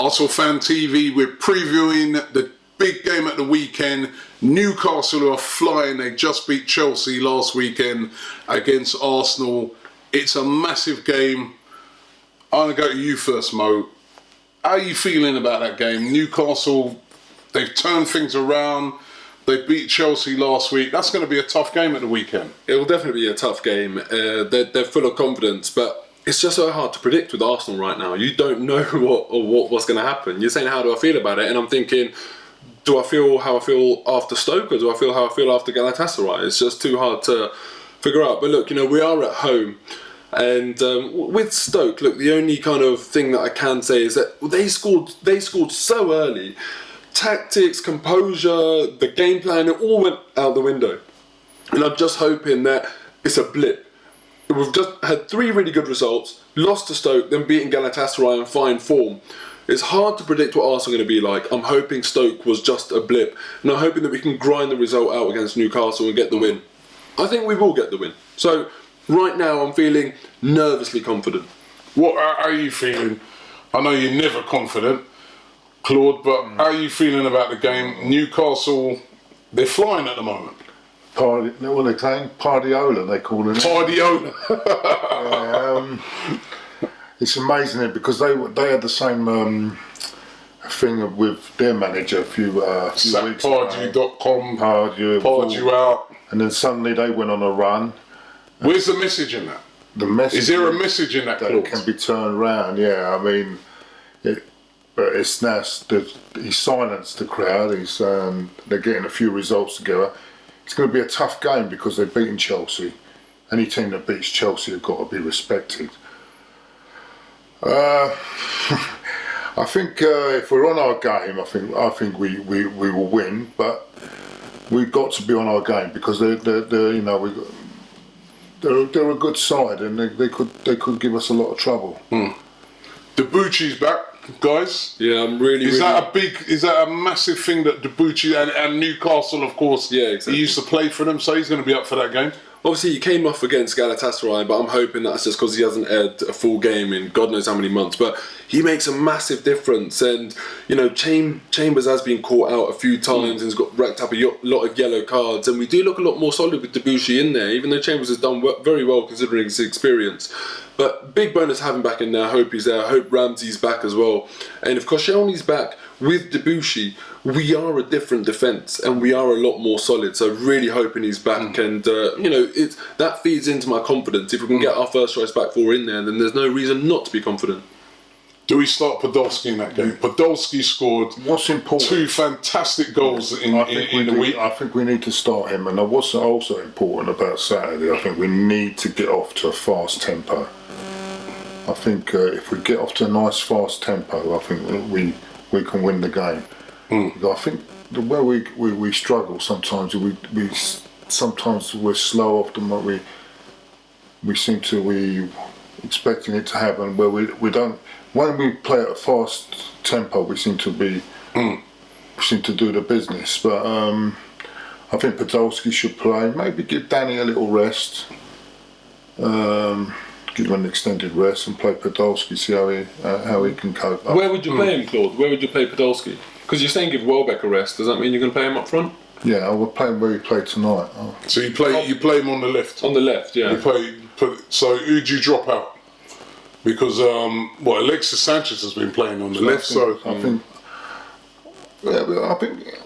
Arsenal Fan TV, we're previewing the big game at the weekend. Newcastle are flying. They just beat Chelsea last weekend against Arsenal. It's a massive game. I'm going to go to you first, Mo. How are you feeling about that game? Newcastle, they've turned things around. They beat Chelsea last week. That's going to be a tough game at the weekend. It will definitely be a tough game. They're full of confidence, but it's just so hard to predict with Arsenal right now. You don't know what's going to happen. You're saying, how do I feel about it? And I'm thinking, do I feel how I feel after Stoke, or do I feel how I feel after Galatasaray? It's just too hard to figure out. But look, we are at home. And with Stoke, look, the only kind of thing that I can say is that they scored so early. Tactics, composure, the game plan, it all went out the window. And I'm just hoping that it's a blip. We've just had 3 really good results, lost to Stoke, then beating Galatasaray in fine form. It's hard to predict what Arsenal are going to be like. I'm hoping Stoke was just a blip, and I'm hoping that we can grind the result out against Newcastle and get the win. I think we will get the win. So right now I'm feeling nervously confident. What are you feeling? I know you're never confident, Claude, but how are you feeling about the game? Newcastle, they're flying at the moment. What are they saying? Pardiola, they call it. Pardiola. It's amazing because they had the same thing with their manager a few weeks ago. Pardew.com, Pardew out. And then suddenly they went on a run. Where's the message in that? The message is there a message in that? That it can be turned around. Yeah, I mean, but it's now he silenced the crowd. They're getting a few results together. It's going to be a tough game because they've beaten Chelsea. Any team that beats Chelsea have got to be respected. I think if we're on our game, I think we will win. But we've got to be on our game because they're a good side and they could give us a lot of trouble. Debuchy's back, guys. Yeah, I'm really. Is that a massive thing that Debuchy and Newcastle, of course? Yeah, exactly. He used to play for them, so he's going to be up for that game. Obviously, he came off against Galatasaray, but I'm hoping that's just because he hasn't had a full game in God knows how many months. But he makes a massive difference, and Chambers has been caught out a few times and has got racked up a lot of yellow cards. And we do look a lot more solid with Debuchy in there, even though Chambers has done very well considering his experience. But big bonus to have him back in there. I hope he's there. I hope Ramsey's back as well. And if Koscielny's back with Debuchy, we are a different defence and we are a lot more solid. So really hoping he's back, and that feeds into my confidence. If we can get our first choice back 4 in there, then there's no reason not to be confident. Do we start Podolski in that game? Podolski scored what's important 2 fantastic goals in the week. I think we need to start him, and what's also important about Saturday, I think we need to get off to a fast tempo. I think if we get off to a nice fast tempo, I think we can win the game. I think where we struggle sometimes, sometimes we're slow off the mark. We seem to be expecting it to happen where we don't. When we play at a fast tempo, we seem to do the business. But I think Podolski should play. Maybe give Danny a little rest. Give him an extended rest and play Podolski. See how he can cope up. Where would you play him, Claude? Where would you play Podolski? Because you're saying give Welbeck a rest. Does that mean you're going to play him up front? Yeah, I will play him where he played tonight. Oh. So you play him on the left. On the left, yeah. So who'd you drop out? Because Alexis Sanchez has been playing on the left, so I think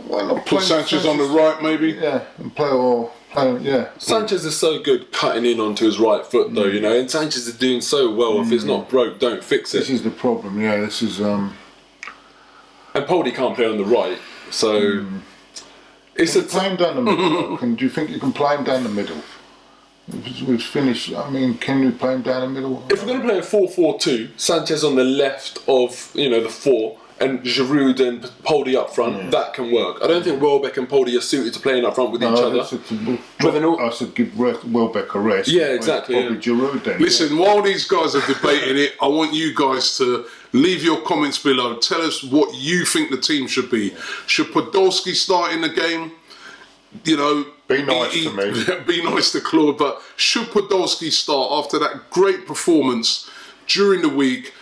why not put Sanchez on the right, maybe. Yeah, and play. Yeah. Sanchez is so good cutting in onto his right foot, though, and Sanchez is doing so well. If it's not broke, don't fix it. This is the problem. Yeah, this is. And Poldy can't play on the right, so it's play him down the middle. Do you think you can play him down the middle? We've finished. I mean, can you play him down the middle? If we're going to play a 4-4-2, Sanchez on the left of the 4, and Giroud and Poldy up front, that can work. I don't think Welbeck and Poldy are suited to playing up front with each other. I said give Welbeck a rest. Yeah, exactly. Probably Giroud then. Listen, while these guys are debating it, I want you guys to leave your comments below. Tell us what you think the team should be. Should Podolski start in the game? Be nice to me. Be nice to Claude, but should Podolski start after that great performance during the week?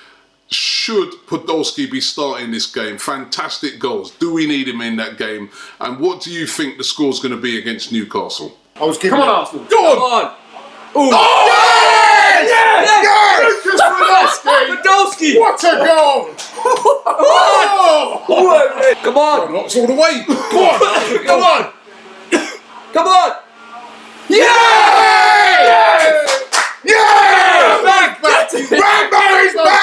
should Podolski be starting this game? Fantastic goals. Do we need him in that game? And what do you think the score's going to be against Newcastle? I was giving Come on, Arsenal. Go on! Come on. Ooh. Oh! Yes! Podolski. What a goal! Oh. Come on. Knocks all the way. Go on. Come on. Come on. Yes! Yes! Back. Rambo is back!